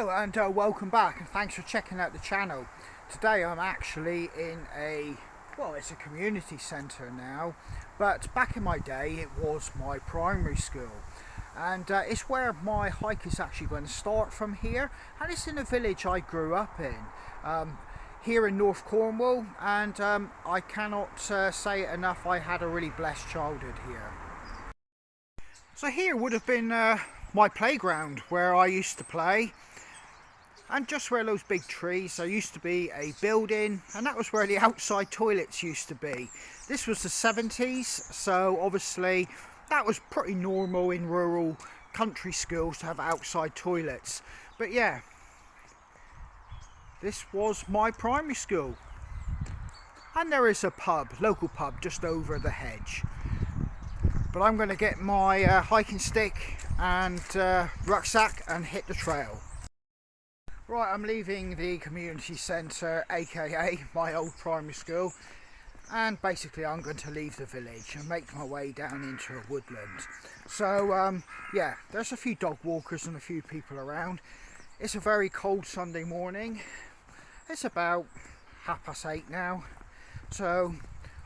Hello and welcome back, and thanks for checking out the channel. Today I'm actually in it's a community centre now, but back in my day it was my primary school, and it's where my hike is actually going to start from here, and it's in a village I grew up in here in North Cornwall, and I cannot say it enough, I had a really blessed childhood here. So here would have been my playground where I used to play, and just where those big trees, there used to be a building, and that was where the outside toilets used to be. This was the 70s, so obviously that was pretty normal in rural country schools to have outside toilets. But yeah, this was my primary school, and there is a pub, local pub, just over the hedge. But I'm going to get my hiking stick and rucksack and hit the trail. Right, I'm leaving the community centre, aka my old primary school, and basically I'm going to leave the village and make my way down into a woodland. So yeah, there's a few dog walkers and a few people around. It's a very cold Sunday morning. It's about 8:30 now, so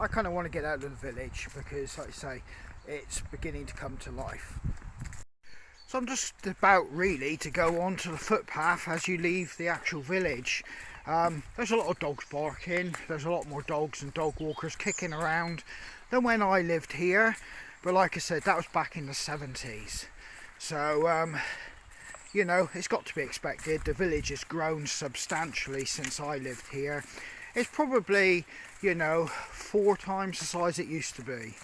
I kind of want to get out of the village because, like I say, it's beginning to come to life. So I'm just about really to go on to the footpath as you leave the actual village. There's a lot of dogs barking, there's a lot more dogs and dog walkers kicking around than when I lived here, but like I said, that was back in the 70s. So you know, it's got to be expected. The village has grown substantially since I lived here. It's probably, you know, 4 times the size it used to be.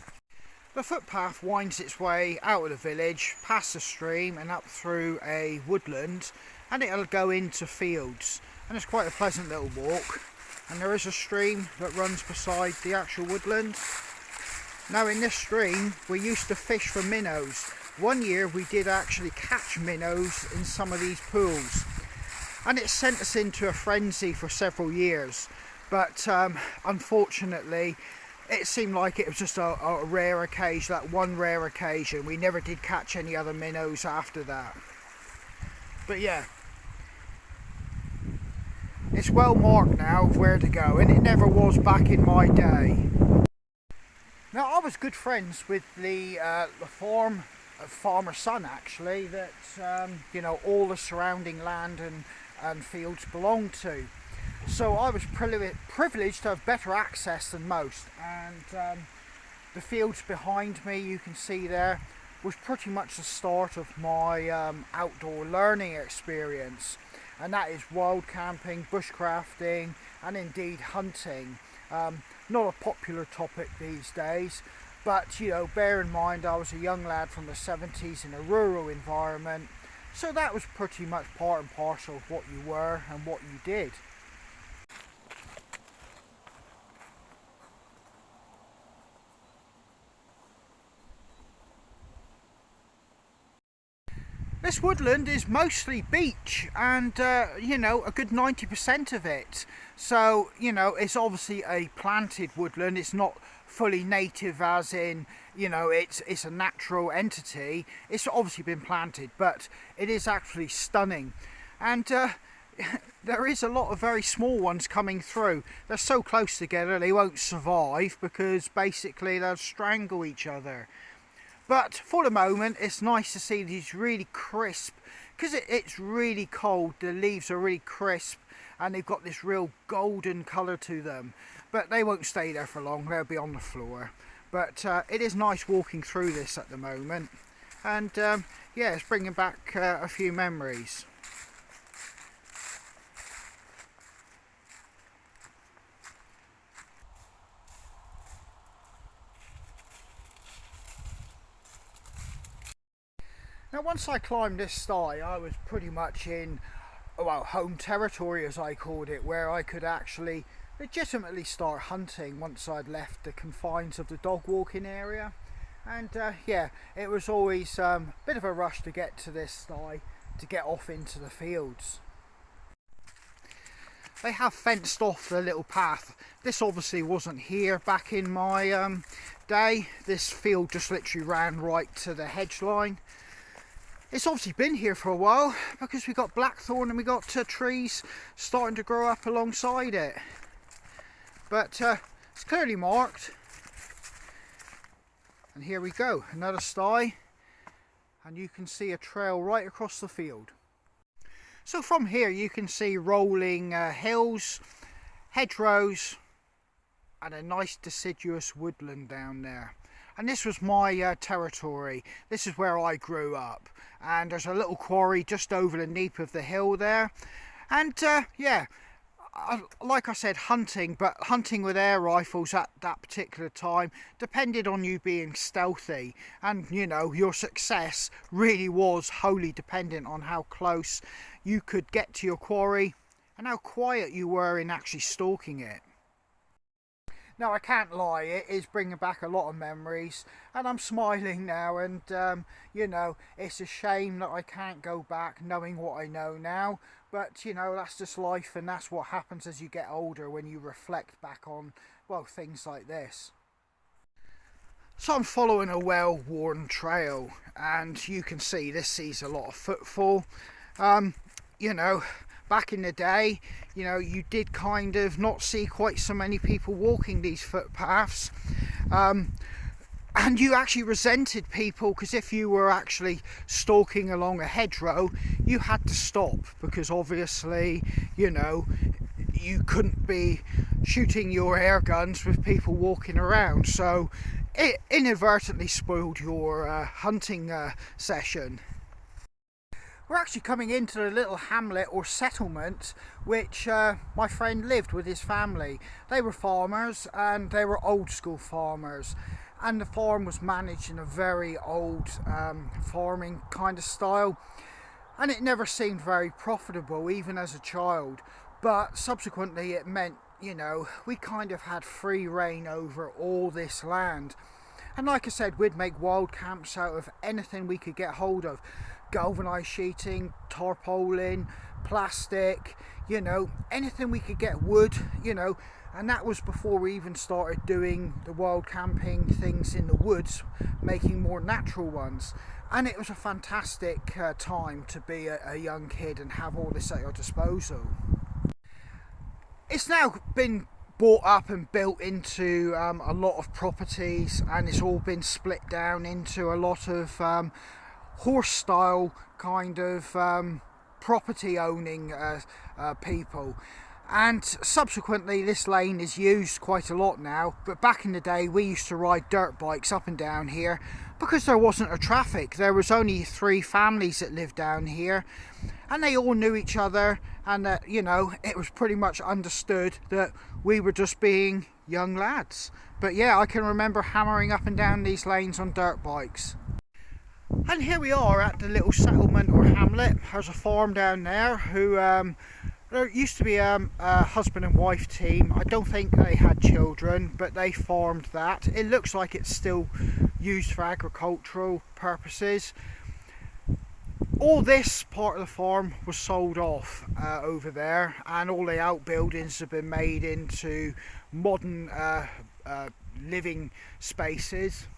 The footpath winds its way out of the village, past the stream and up through a woodland, and it'll go into fields, and it's quite a pleasant little walk. And there is a stream that runs beside the actual woodland. Now in this stream we used to fish for minnows. One year we did actually catch minnows in some of these pools, and it sent us into a frenzy for several years, but unfortunately it seemed like it was just a rare occasion, that one rare occasion. We never did catch any other minnows after that. But yeah, it's well marked now of where to go, and it never was back in my day. Now I was good friends with the farmer's son actually, that you know, all the surrounding land and fields belonged to. So I was privileged to have better access than most, and the fields behind me, you can see there, was pretty much the start of my outdoor learning experience, and that is wild camping, bushcrafting, and indeed hunting. Not a popular topic these days, but you know, bear in mind I was a young lad from the 70s in a rural environment, so that was pretty much part and parcel of what you were and what you did. This woodland is mostly beech, and you know, a good 90% of it. So you know, it's obviously a planted woodland. It's not fully native, as in, you know, it's a natural entity. It's obviously been planted, but it is actually stunning. And there is a lot of very small ones coming through. They're so close together they won't survive because basically they'll strangle each other. But for the moment it's nice to see these really crisp, because it's really cold, the leaves are really crisp and they've got this real golden colour to them. But they won't stay there for long, they'll be on the floor. But it is nice walking through this at the moment, and yeah, it's bringing back a few memories. Now once I climbed this sty, I was pretty much in, well, home territory as I called it, where I could actually legitimately start hunting once I'd left the confines of the dog walking area. And yeah, it was always a bit of a rush to get to this sty, to get off into the fields. They have fenced off the little path. This obviously wasn't here back in my day. This field just literally ran right to the hedge line. It's obviously been here for a while because we got blackthorn and we got trees starting to grow up alongside it. But it's clearly marked. And here we go, another sty, and you can see a trail right across the field. So from here you can see rolling hills, hedgerows, and a nice deciduous woodland down there. And this was my territory. This is where I grew up, and there's a little quarry just over the neap of the hill there. And yeah, like I said, hunting, but hunting with air rifles at that particular time depended on you being stealthy, and you know, your success really was wholly dependent on how close you could get to your quarry and how quiet you were in actually stalking it. Now, I can't lie, it is bringing back a lot of memories, and I'm smiling now, and you know, it's a shame that I can't go back knowing what I know now, but you know, that's just life, and that's what happens as you get older when you reflect back on, well, things like this. So I'm following a well-worn trail, and you can see this sees a lot of footfall. You know, back in the day, you know, you did kind of not see quite so many people walking these footpaths, and you actually resented people because if you were actually stalking along a hedgerow, you had to stop because obviously, you know, you couldn't be shooting your air guns with people walking around, so it inadvertently spoiled your hunting session. We're actually coming into the little hamlet or settlement which my friend lived with his family. They were farmers, and they were old school farmers, and the farm was managed in a very old farming kind of style, and it never seemed very profitable even as a child, but subsequently it meant, you know, we kind of had free reign over all this land. And like I said, we'd make wild camps out of anything we could get hold of. Galvanised sheeting, tarpaulin, plastic, you know, anything we could get, wood, you know, and that was before we even started doing the wild camping things in the woods, making more natural ones. And it was a fantastic time to be a young kid and have all this at your disposal. It's now been bought up and built into a lot of properties, and it's all been split down into a lot of horse style kind of property owning people, and subsequently this lane is used quite a lot now, but back in the day we used to ride dirt bikes up and down here because there wasn't a traffic. There was only 3 families that lived down here, and they all knew each other, and you know, it was pretty much understood that we were just being young lads. But yeah, I can remember hammering up and down these lanes on dirt bikes. And here we are at the little settlement or hamlet. There's a farm down there who there used to be a husband and wife team. I don't think they had children, but they farmed that. It looks like it's still used for agricultural purposes. All this part of the farm was sold off over there, and all the outbuildings have been made into modern living spaces.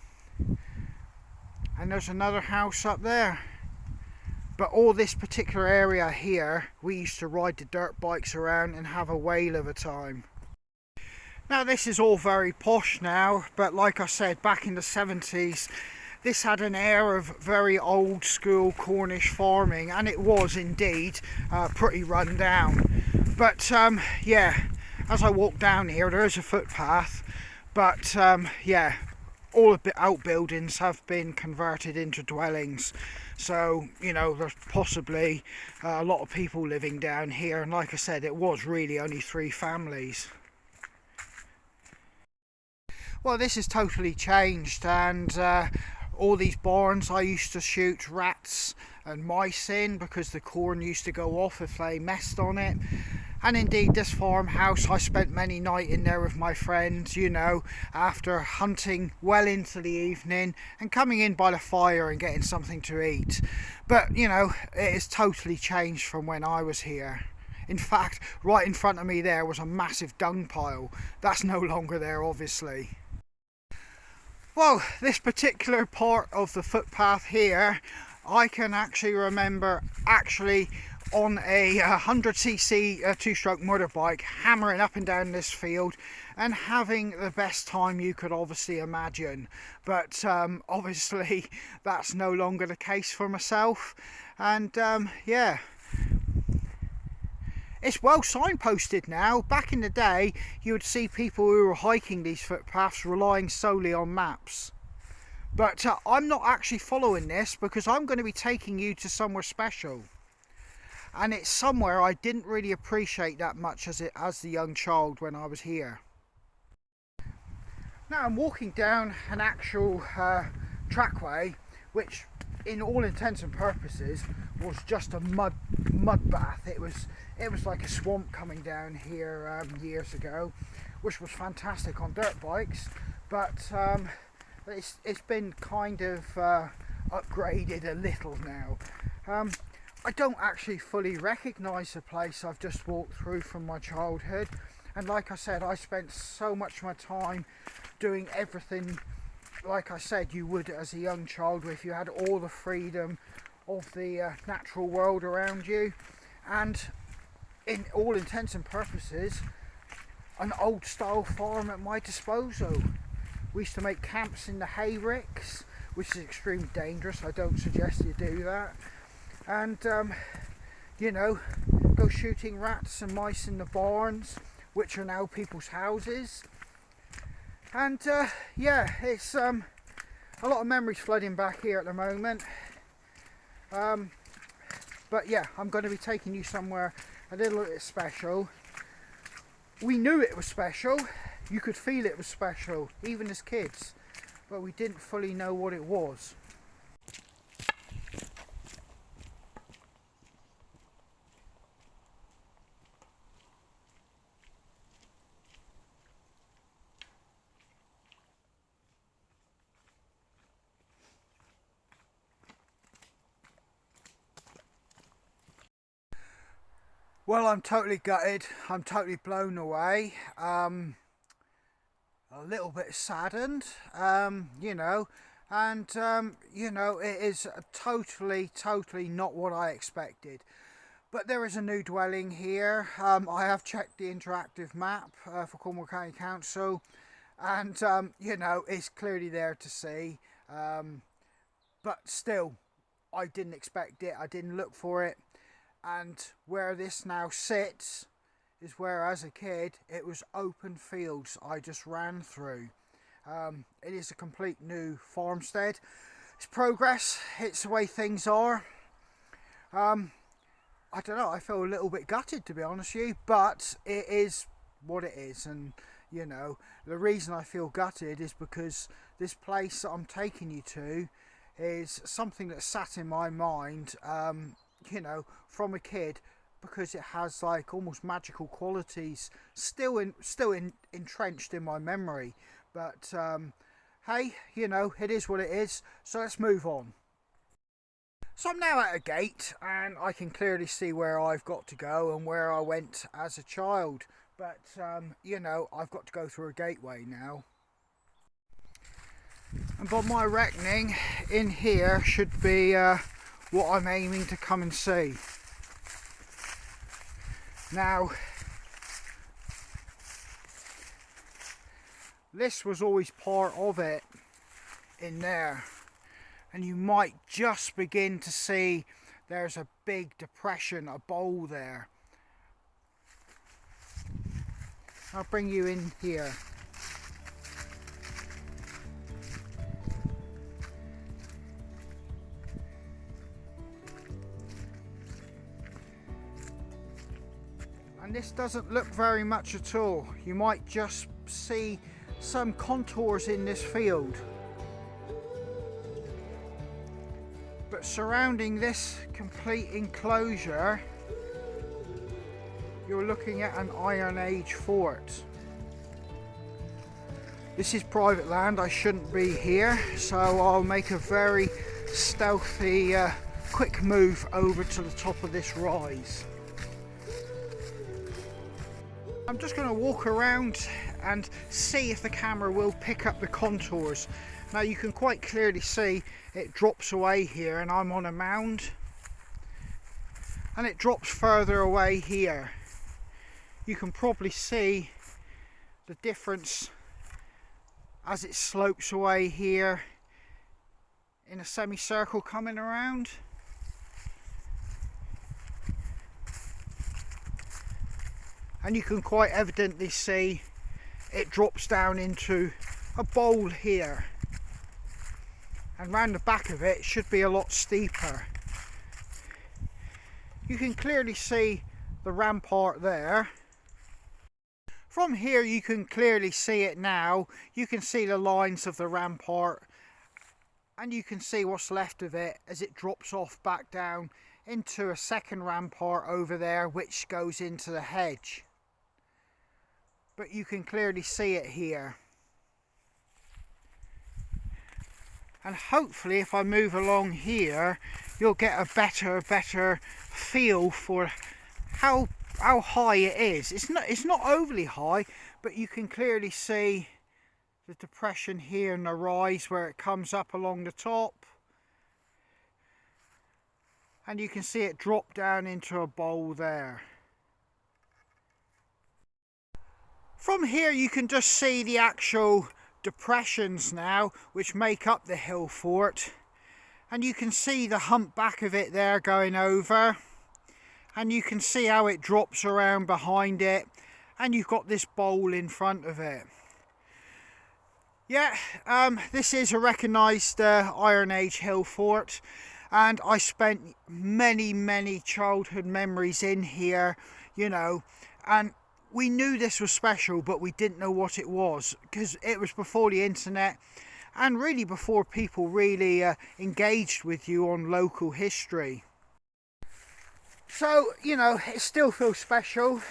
And there's another house up there. But all this particular area here, we used to ride the dirt bikes around and have a whale of a time. Now this is all very posh now, but like I said, back in the 70s, this had an air of very old school Cornish farming, and it was indeed pretty run down. But yeah, as I walk down here, there is a footpath, but yeah, all the outbuildings have been converted into dwellings, so you know, there's possibly a lot of people living down here, and like I said, it was really only 3 families. Well, this has totally changed, and all these barns I used to shoot rats and mice in because the corn used to go off if they messed on it. And indeed this farmhouse, I spent many nights in there with my friends, you know, after hunting well into the evening and coming in by the fire and getting something to eat. But you know, it has totally changed from when I was here. In fact, right in front of me there was a massive dung pile. That's no longer there, obviously. Well, this particular part of the footpath here, I can actually remember on a 100cc two-stroke motorbike hammering up and down this field and having the best time you could obviously imagine, but obviously that's no longer the case for myself. And yeah, it's well signposted now. Back in the day you would see people who were hiking these footpaths relying solely on maps. But I'm not actually following this, because I'm going to be taking you to somewhere special. And it's somewhere I didn't really appreciate that much as the young child when I was here. Now I'm walking down an actual trackway, which in all intents and purposes was just a mud bath. It was like a swamp coming down here years ago, which was fantastic on dirt bikes, but it's been kind of upgraded a little now. I don't actually fully recognise the place I've just walked through from my childhood, and like I said, I spent so much of my time doing everything like I said you would as a young child, if you had all the freedom of the natural world around you, and in all intents and purposes an old style farm at my disposal. We used to make camps in the hay ricks, which is extremely dangerous. I don't suggest you do that. And you know, go shooting rats and mice in the barns, which are now people's houses. And yeah, it's a lot of memories flooding back here at the moment. But yeah, I'm going to be taking you somewhere a little bit special. We knew it was special. You could feel it was special, even as kids, but we didn't fully know what it was. Well, I'm totally gutted. I'm totally blown away. A little bit saddened, you know, and you know, it is totally not what I expected. But there is a new dwelling here. I have checked the interactive map for Cornwall County Council, and you know, it's clearly there to see. But still, I didn't expect it. I didn't look for it. And where this now sits is where, as a kid, it was open fields I just ran through. It is a complete new farmstead. It's progress. It's the way things are. I don't know, I feel a little bit gutted, to be honest with you, but it is what it is. And you know, the reason I feel gutted is because this place that I'm taking you to is something that sat in my mind, you know, from a kid, because it has like almost magical qualities still entrenched in my memory. But hey, you know, it is what it is, so let's move on. So I'm now at a gate and I can clearly see where I've got to go and where I went as a child, but you know, I've got to go through a gateway now. And by my reckoning, in here should be what I'm aiming to come and see. Now, this was always part of it in there, and you might just begin to see there's a big depression, a bowl there. I'll bring you in here. And this doesn't look very much at all. You might just see some contours in this field. But surrounding this complete enclosure, you're looking at an Iron Age fort. This is private land, I shouldn't be here, so I'll make a very stealthy, quick move over to the top of this rise. I'm just going to walk around and see if the camera will pick up the contours. Now you can quite clearly see it drops away here, and I'm on a mound, and it drops further away here. You can probably see the difference as it slopes away here in a semicircle coming around. And you can quite evidently see it drops down into a bowl here, and round the back of it should be a lot steeper. You can clearly see the rampart there. From here you can clearly see it now. You can see the lines of the rampart, and you can see what's left of it as it drops off back down into a second rampart over there, which goes into the hedge. But you can clearly see it here. And hopefully if I move along here, you'll get a better feel for how high it is. It's not overly high, but you can clearly see the depression here and the rise where it comes up along the top. And you can see it drop down into a bowl there. From here you can just see the actual depressions now which make up the Hillfort, and you can see the hump back of it there going over, and you can see how it drops around behind it, and you've got this bowl in front of it. Yeah, this is a recognised Iron Age Hillfort, and I spent many childhood memories in here, you know, and we knew this was special, but we didn't know what it was, because it was before the internet and really before people really engaged with you on local history. So, you know, it still feels special.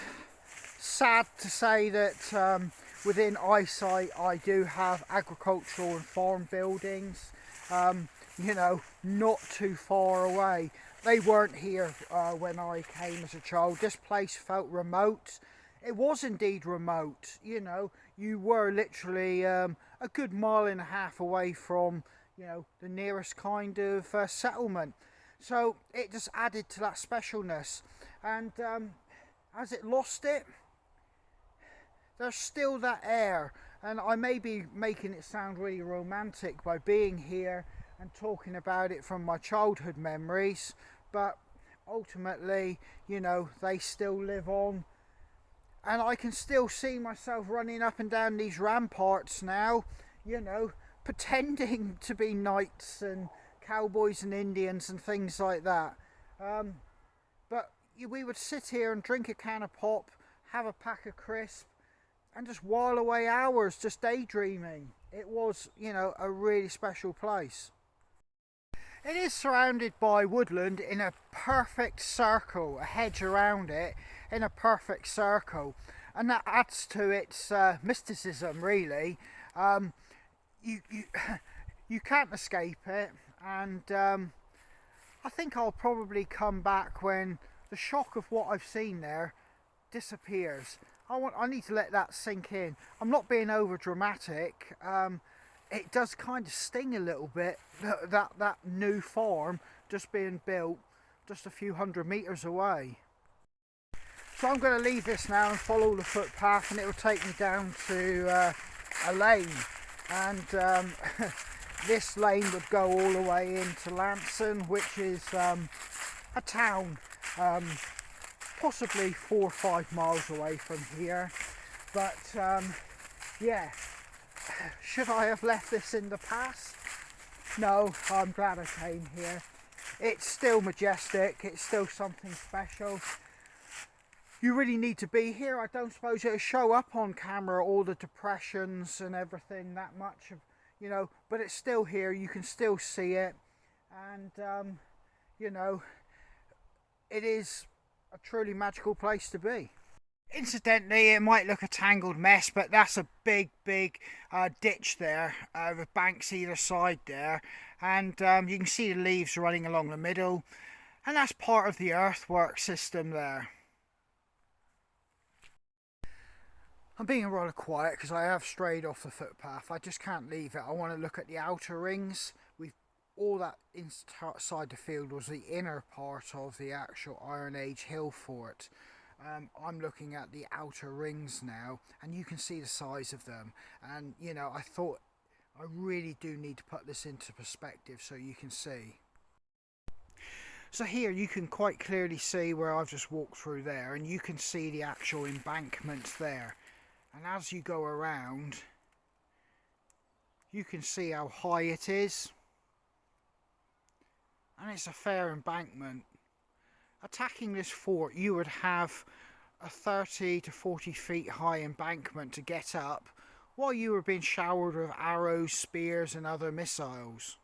Sad to say that within eyesight I do have agricultural and farm buildings, you know, not too far away. They weren't here when I came as a child. This place felt remote. It was indeed remote, you know. You were literally a good 1.5 miles away from, you know, the nearest kind of settlement. So it just added to that specialness. And as it lost it, there's still that air. And I may be making it sound really romantic by being here and talking about it from my childhood memories, but ultimately, you know, they still live on. And I can still see myself running up and down these ramparts now, you know, pretending to be knights and cowboys and Indians and things like that. But we would sit here and drink a can of pop, have a pack of crisp, and just while away hours just daydreaming. It was, you know, a really special place. It is surrounded by woodland in a perfect circle, a hedge around it in a perfect circle, and that adds to its mysticism really. You can't escape it, and I think I'll probably come back when the shock of what I've seen there disappears. I need to let that sink in. I'm not being over dramatic. It does kind of sting a little bit, that new farm just being built just a few 100 metres away. So I'm going to leave this now and follow the footpath, and it will take me down to a lane, and this lane would go all the way into Lanson, which is a town possibly 4 or 5 miles away from here. But yeah, should I have left this in the past? No, I'm glad I came here. It's still majestic, it's still something special. You really need to be here. I don't suppose it'll show up on camera, all the depressions and everything that much, you know, but it's still here. You can still see it, and you know, it is a truly magical place to be. Incidentally, it might look a tangled mess, but that's a big ditch there with banks either side there, and you can see the leaves running along the middle, and that's part of the earthwork system there. I'm being rather quiet because I have strayed off the footpath. I just can't leave it. I want to look at the outer rings. All that inside the field was the inner part of the actual Iron Age Hillfort. I'm looking at the outer rings now, and you can see the size of them. And you know, I thought I really do need to put this into perspective so you can see. So here you can quite clearly see where I've just walked through there, and you can see the actual embankments there. And as you go around, you can see how high it is. And it's a fair embankment. Attacking this fort, you would have a 30 to 40 feet high embankment to get up while you were being showered with arrows, spears and other missiles.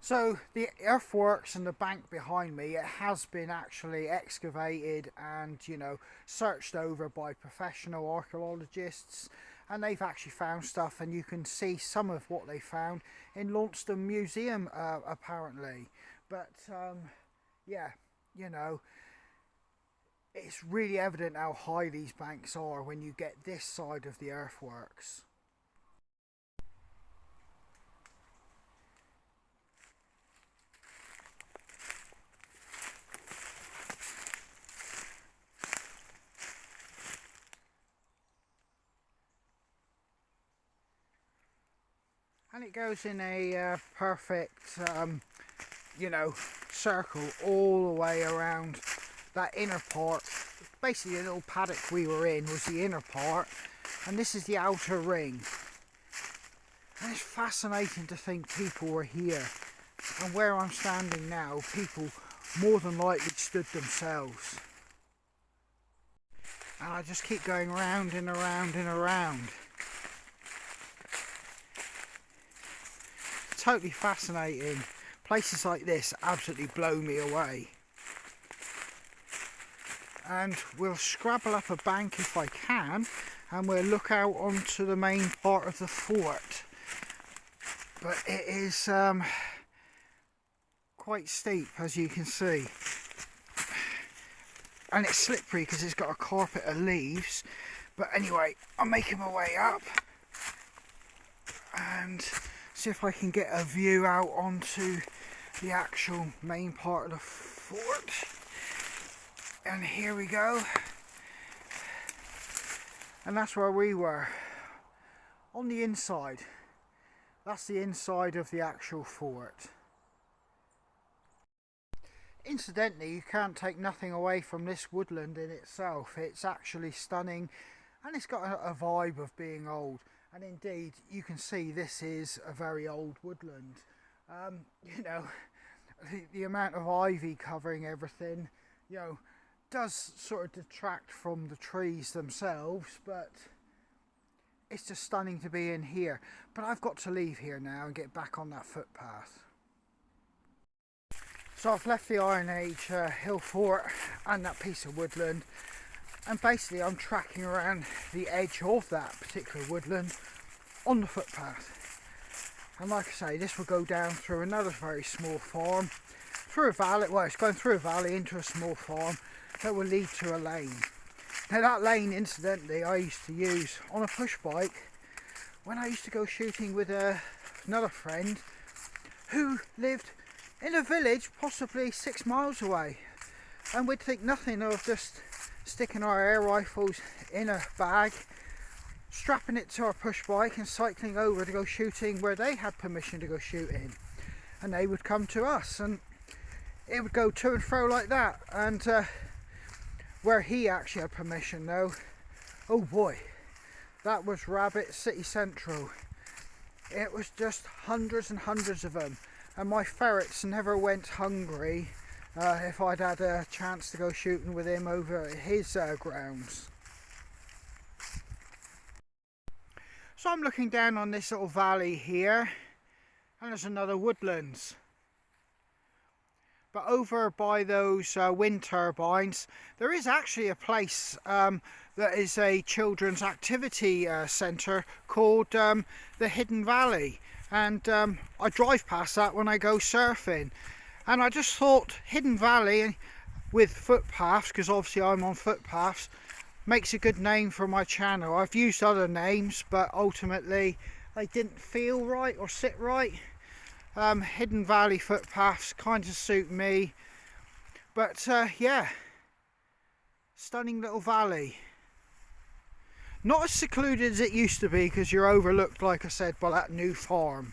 So the earthworks and the bank behind me, it has been actually excavated and, you know, searched over by professional archaeologists, and they've actually found stuff, and you can see some of what they found in Launceston Museum apparently. But yeah, you know, it's really evident how high these banks are when you get this side of the earthworks. And it goes in a perfect, you know, circle all the way around that inner part. Basically, the little paddock we were in was the inner part, and this is the outer ring. And it's fascinating to think people were here. And where I'm standing now, people more than likely stood themselves. And I just keep going round and around and around. Totally fascinating. Places like this absolutely blow me away. And we'll scrabble up a bank if I can, and we'll look out onto the main part of the fort. But it is quite steep, as you can see, and it's slippery because it's got a carpet of leaves. But anyway, I'm making my way up and see if I can get a view out onto the actual main part of the fort. And here we go, and that's where we were, on the inside. That's the inside of the actual fort. Incidentally, you can't take nothing away from this woodland in itself. It's actually stunning, and it's got a vibe of being old. And indeed, you can see this is a very old woodland. You know, the amount of ivy covering everything, you know, does sort of detract from the trees themselves, but it's just stunning to be in here. But I've got to leave here now and get back on that footpath. So I've left the Iron Age Hillfort and that piece of woodland, and basically I'm tracking around the edge of that particular woodland on the footpath. And like I say, this will go down through another very small farm, through a valley. Well, it's going through a valley into a small farm that will lead to a lane. Now that lane, incidentally, I used to use on a push bike when I used to go shooting with another friend who lived in a village possibly 6 miles away, and we'd think nothing of just sticking our air rifles in a bag, strapping it to our push bike and cycling over to go shooting where they had permission to go shooting, and they would come to us, and it would go to and fro like that. And where he actually had permission though, oh boy, that was Rabbit City Central. It was just hundreds and hundreds of them, and my ferrets never went hungry if I'd had a chance to go shooting with him over his grounds. So I'm looking down on this little valley here, and there's another woodlands. But over by those wind turbines, there is actually a place that is a children's activity centre called the Hidden Valley. And I drive past that when I go surfing. And I just thought Hidden Valley with footpaths, because obviously I'm on footpaths, makes a good name for my channel. I've used other names, but ultimately they didn't feel right or sit right. Hidden Valley footpaths kind of suit me, but yeah, stunning little valley. Not as secluded as it used to be, because you're overlooked, like I said, by that new farm.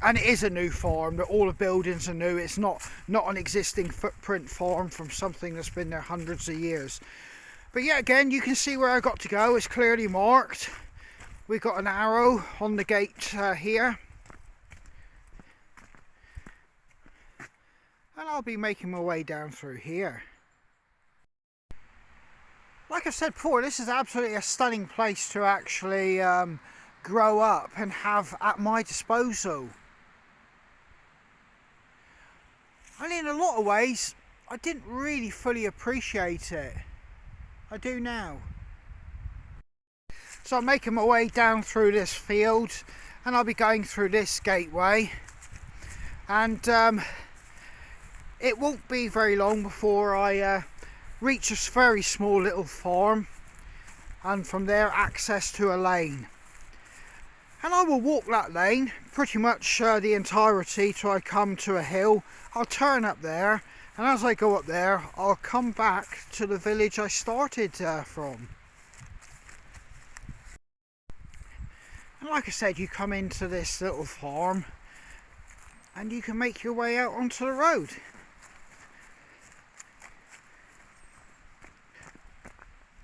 And it is a new farm, that all the buildings are new. It's not an existing footprint farm from something that's been there hundreds of years. But yeah, again, you can see where I got to go. It's clearly marked. We've got an arrow on the gate here. And I'll be making my way down through here. Like I said before, this is absolutely a stunning place to actually grow up and have at my disposal. And in a lot of ways, I didn't really fully appreciate it. I do now. So I'm making my way down through this field, and I'll be going through this gateway. And it won't be very long before I reach a very small little farm, and from there access to a lane. And I will walk that lane pretty much the entirety till I come to a hill. I'll turn up there, and as I go up there, I'll come back to the village I started from. And like I said, you come into this little farm and you can make your way out onto the road.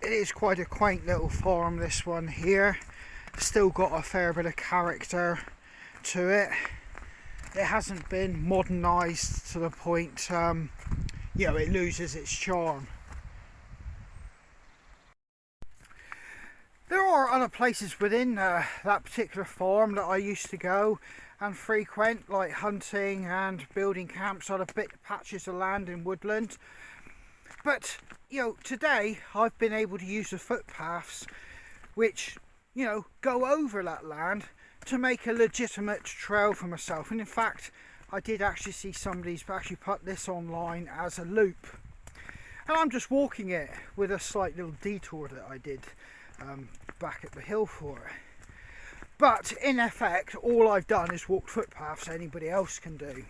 It is quite a quaint little farm, this one here. Still got a fair bit of character to it. It hasn't been modernised to the point, you know, it loses its charm. There are other places within that particular farm that I used to go and frequent, like hunting and building camps on a bit patches of land in woodland. But, you know, today I've been able to use the footpaths which, you know, go over that land to make a legitimate trail for myself. And in fact, I did actually see somebody's actually put this online as a loop. And I'm just walking it with a slight little detour that I did back at the Hillfort. But in effect, all I've done is walk footpaths anybody else can do.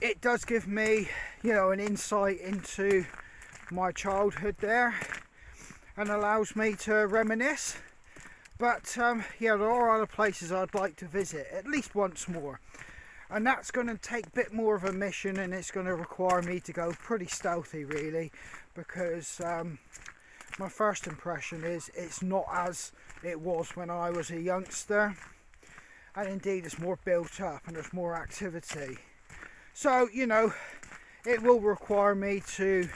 It does give me, you know, an insight into my childhood there, and allows me to reminisce. But yeah, there are other places I'd like to visit at least once more, and that's going to take a bit more of a mission, and it's going to require me to go pretty stealthy really, because my first impression is it's not as it was when I was a youngster, and indeed it's more built up and there's more activity. So, you know, it will require me to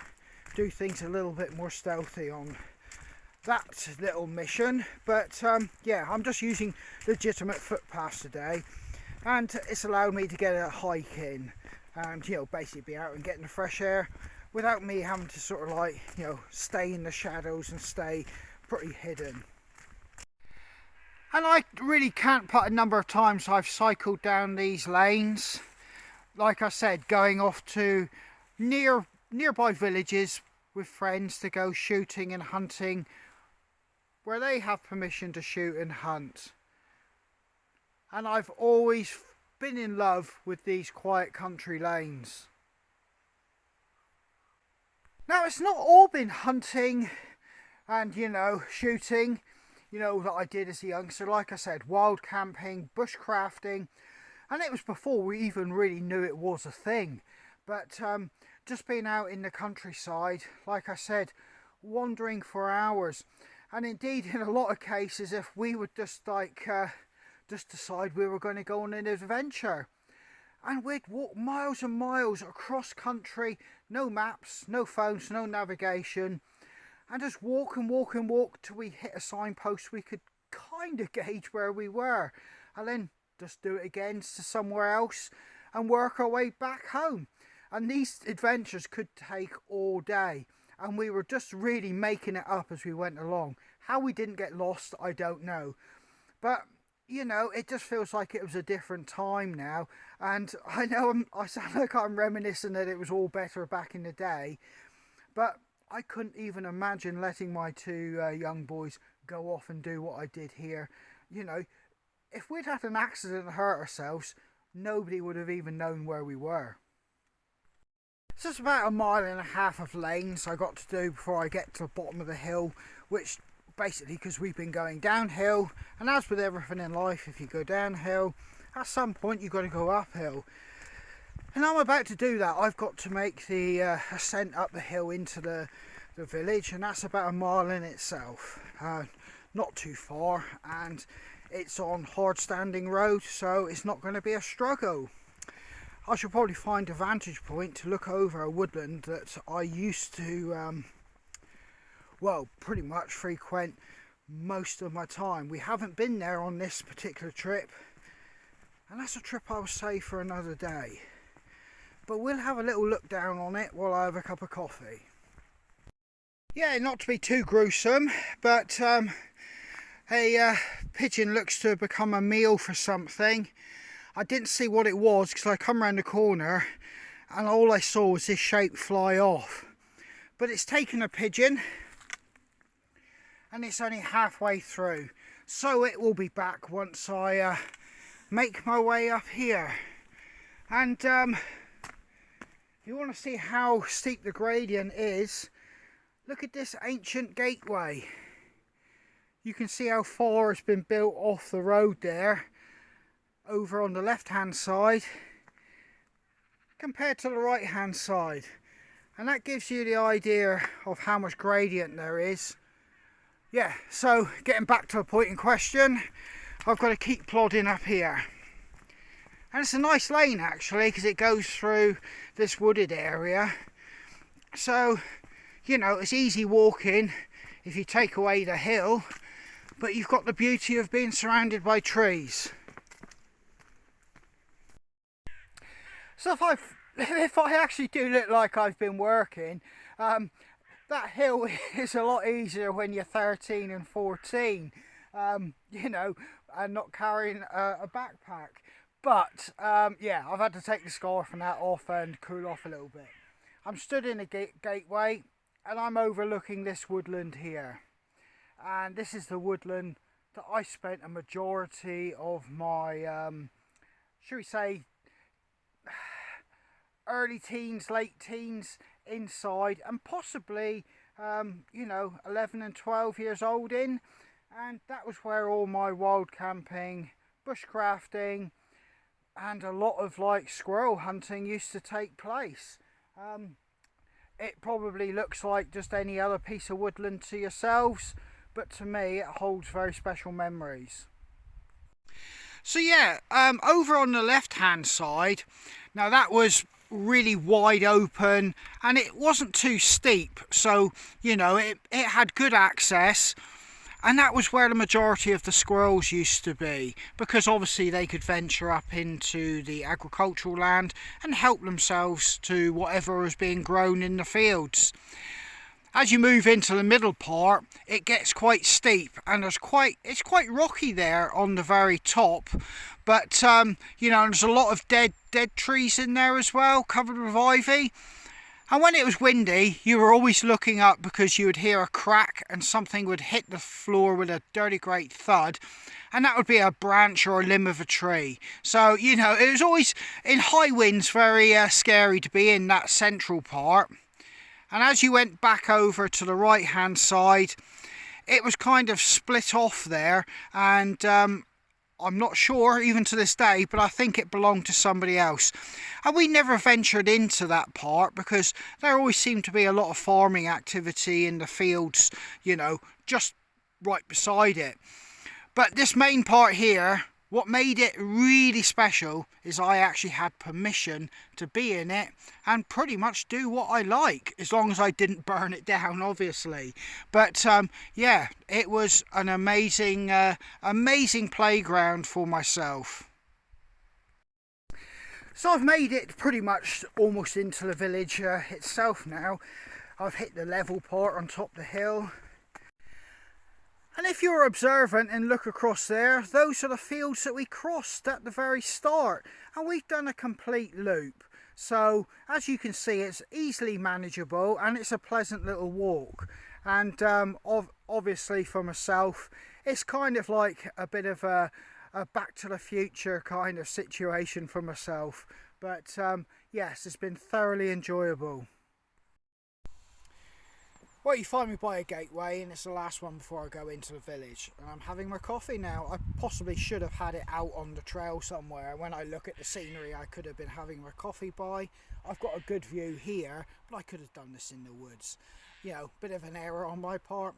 do things a little bit more stealthy on that little mission. But yeah, I'm just using legitimate footpaths today, and it's allowed me to get a hike in and, you know, basically be out and getting the fresh air without me having to sort of like, you know, stay in the shadows and stay pretty hidden. And I really can't put a number of times I've cycled down these lanes, like I said, going off to nearby villages with friends to go shooting and hunting where they have permission to shoot and hunt. And I've always been in love with these quiet country lanes. Now, it's not all been hunting and, you know, shooting, you know, that I did as a youngster. Like I said, wild camping, bushcrafting, and it was before we even really knew it was a thing. But just being out in the countryside, like I said, wandering for hours. And indeed, in a lot of cases, if we would just like just decide we were going to go on an adventure, and we'd walk miles and miles across country, no maps, no phones, no navigation, and just walk and walk and walk till we hit a signpost we could kind of gauge where we were, and then just do it again to somewhere else and work our way back home. And these adventures could take all day, and we were just really making it up as we went along. How we didn't get lost, I don't know, but you know, it just feels like it was a different time now. And I know I sound like I'm reminiscing that it was all better back in the day, but I couldn't even imagine letting my two young boys go off and do what I did here. You know, if we'd had an accident and hurt ourselves, nobody would have even known where we were. So it's about 1.5 miles of lanes I got to do before I get to the bottom of the hill, which basically, because we've been going downhill, and as with everything in life, if you go downhill, at some point you've got to go uphill. And I'm about to do that. I've got to make the ascent up the hill into the village, and that's about 1 mile in itself. Not too far, and it's on hard standing road, so it's not going to be a struggle. I should probably find a vantage point to look over a woodland that I used to, well, pretty much frequent most of my time. We haven't been there on this particular trip, and that's a trip I'll save for another day. But we'll have a little look down on it while I have a cup of coffee. Yeah, not to be too gruesome, but a pigeon looks to have become a meal for something. I didn't see what it was because I come around the corner and all I saw was this shape fly off. But it's taken a pigeon and it's only halfway through. So it will be back once I make my way up here. And if you want to see how steep the gradient is, look at this ancient gateway. You can see how far it's been built off the road there, over on the left hand side compared to the right hand side, and that gives you the idea of how much gradient there is. Yeah, so getting back to the point in question, I've got to keep plodding up here, and it's a nice lane actually because it goes through this wooded area, so you know it's easy walking if you take away the hill, but you've got the beauty of being surrounded by trees. So if I actually do look like I've been working, that hill is a lot easier when you're 13 and 14, you know, and not carrying a backpack. But yeah, I've had to take the scarf and that off and cool off a little bit. I'm stood in a gateway and I'm overlooking this woodland here. And this is the woodland that I spent a majority of my, should we say, early teens, late teens inside, and possibly you know, 11 and 12 years old in, and that was where all my wild camping, bushcrafting and a lot of like squirrel hunting used to take place. It probably looks like just any other piece of woodland to yourselves, but to me it holds very special memories. So yeah, over on the left hand side, now that was really wide open and it wasn't too steep, so you know it had good access, and that was where the majority of the squirrels used to be, because obviously they could venture up into the agricultural land and help themselves to whatever was being grown in the fields. As you move into the middle part, it gets quite steep and it's quite rocky there on the very top. But you know, there's a lot of dead trees in there as well, covered with ivy. And when it was windy, you were always looking up because you would hear a crack and something would hit the floor with a dirty great thud. And that would be a branch or a limb of a tree. So, you know, it was always, in high winds, very scary to be in that central part. And as you went back over to the right hand side, it was kind of split off there, and I'm not sure even to this day, but I think it belonged to somebody else. And we never ventured into that part because there always seemed to be a lot of farming activity in the fields, you know, just right beside it. But this main part here, what made it really special is I actually had permission to be in it and pretty much do what I like, as long as I didn't burn it down, obviously. But yeah, it was an amazing playground for myself. So I've made it pretty much almost into the village itself now. I've hit the level part on top of the hill. And if you're observant and look across there, those are the fields that we crossed at the very start. And we've done a complete loop. So as you can see, it's easily manageable and it's a pleasant little walk. And obviously for myself, it's kind of like a bit of a back to the future kind of situation for myself. But yes, it's been thoroughly enjoyable. Well, you find me by a gateway, and it's the last one before I go into the village. And I'm having my coffee now. I possibly should have had it out on the trail somewhere. When I look at the scenery, I could have been having my coffee by. I've got a good view here, but I could have done this in the woods. You know, bit of an error on my part.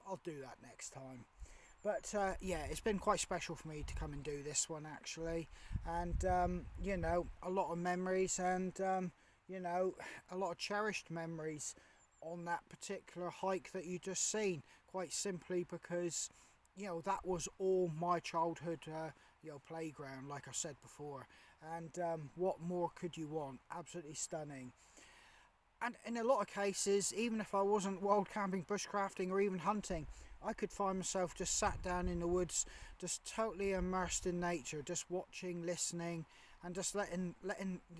I'll do that next time. But yeah, it's been quite special for me to come and do this one actually. And you know, a lot of memories and you know, a lot of cherished memories on that particular hike that you just seen, quite simply because, you know, that was all my childhood you know, playground, like I said before. And what more could you want? Absolutely stunning. And in a lot of cases, even if I wasn't wild camping, bushcrafting or even hunting, I could find myself just sat down in the woods, just totally immersed in nature, just watching, listening, and just letting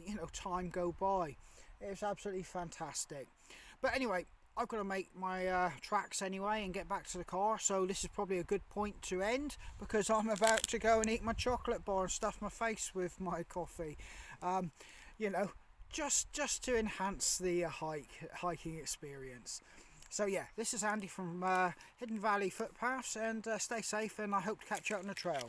you know, time go by. It was absolutely fantastic. But anyway, I've got to make my tracks anyway and get back to the car, so this is probably a good point to end, because I'm about to go and eat my chocolate bar and stuff my face with my coffee. You know, just to enhance the hiking experience. So yeah, this is Andy from Hidden Valley Footpaths, and stay safe, and I hope to catch you out on the trail.